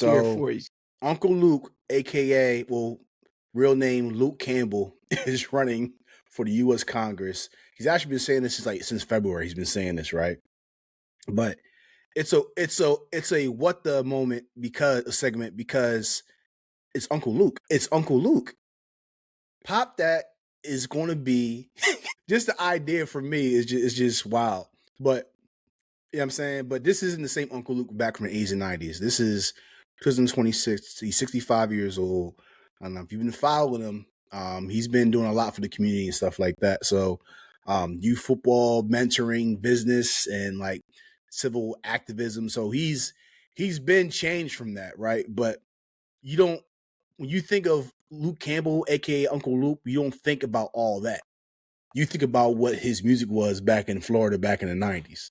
here So for you. Uncle Luke, aka real name Luke Campbell, is running for the U.S. Congress. He's actually been saying this since February. He's been saying this, right? But it's a what the moment because a segment because it's Uncle Luke. It's Uncle Luke. Pop that is going to be just the idea for me is just wild. But you know what I'm saying? But this isn't the same Uncle Luke back from the 80s and 90s. This is 2026. He's 65 years old. I don't know if you've been following him. He's been doing a lot for the community and stuff like that. So youth football, mentoring, business, and like civil activism. So he's been changed from that, right? But you don't when you think of Luke Campbell, aka Uncle Luke, you don't think about all that. You think about what his music was back in Florida back in the 90s.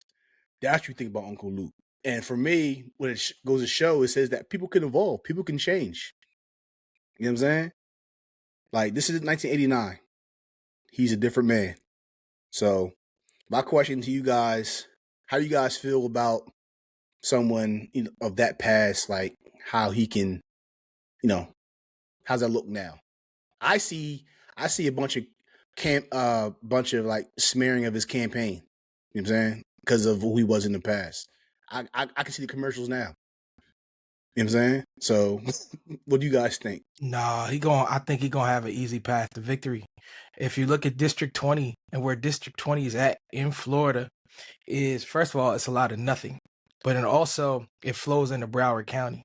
That's what you think about Uncle Luke. And for me, when it goes to show, it says that people can evolve, people can change. You know what I'm saying? Like, this is 1989. He's a different man. So, my question to you guys, how do you guys feel about someone of that past, like how he can, how's that look now? I see a bunch of like smearing of his campaign. You know what I'm saying? Because of who he was in the past. I can see the commercials now. You know what I'm saying? So what do you guys think? Nah, I think he's gonna have an easy path to victory. If you look at District 20 and where District 20 is at in Florida, is first of all, it's a lot of nothing. But then also it flows into Broward County.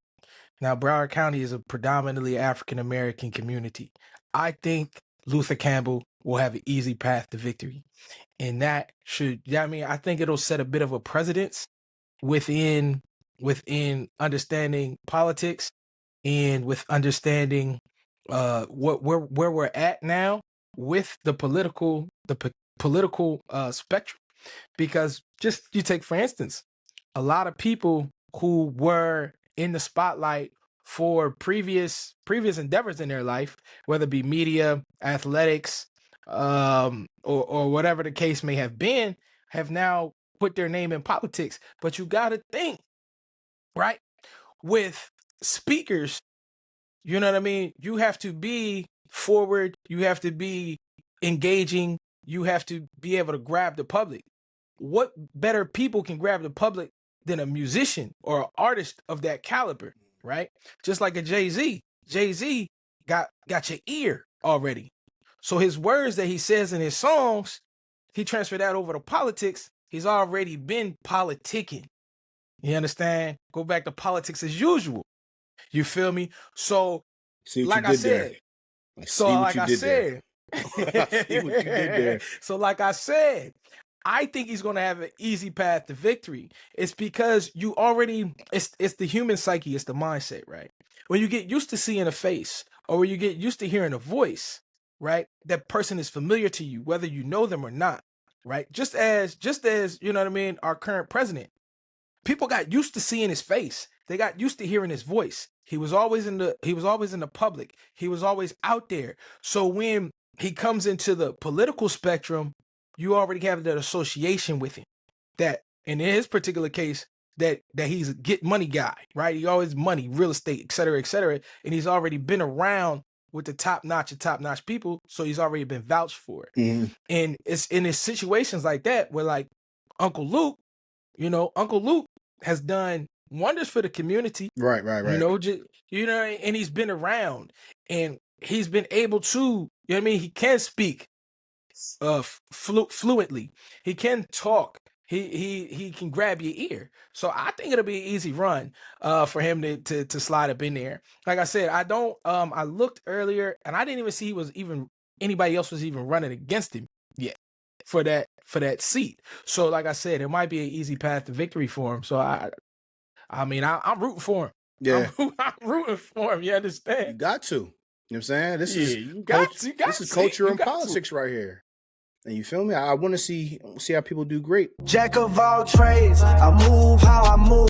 Now, Broward County is a predominantly African American community. I think Luther Campbell will have an easy path to victory. And that I think it'll set a bit of a precedence within understanding politics and with understanding where we're at now with the political spectrum. Because just you take, for instance, a lot of people who were in the spotlight for previous endeavors in their life, whether it be media, athletics, or whatever the case may have been, have now put their name in politics. But you got to think, right? With speakers, you know what I mean? You have to be forward. You have to be engaging. You have to be able to grab the public. What better people can grab the public than a musician or an artist of that caliber, right? Just like a Jay-Z. Jay-Z got your ear already. So his words that he says in his songs, he transferred that over to politics. He's already been politicking. You understand? Go back to politics as usual. You feel me? So, like I said, so like I said, I think he's going to have an easy path to victory. It's because it's the human psyche, it's the mindset, right? When you get used to seeing a face or when you get used to hearing a voice, right? That person is familiar to you, whether you know them or not, right? Just as, you know what I mean, our current president, people got used to seeing his face. They got used to hearing his voice. He was always in the public. He was always out there. So when he comes into the political spectrum, you already have that association with him. That, and in his particular case, that he's a get money guy, right? He always money, real estate, et cetera, and he's already been around with the top-notch people, so he's already been vouched for it. Mm-hmm. And it's in his situations like that where, like, Uncle Luke has done wonders for the community. Right. And he's been around and he's been able to, he can speak fluently. He can talk. He can grab your ear. So I think it'll be an easy run for him to slide up in there. Like I said, I looked earlier and I didn't even see anybody else was even running against him yet for that seat. So like I said, it might be an easy path to victory for him. So I'm rooting for him. Yeah. I'm rooting for him. You understand? You got to. You know what I'm saying? This is culture and politics right here. And you feel me? I want to see how people do great. Jack of all trades, I move how I move.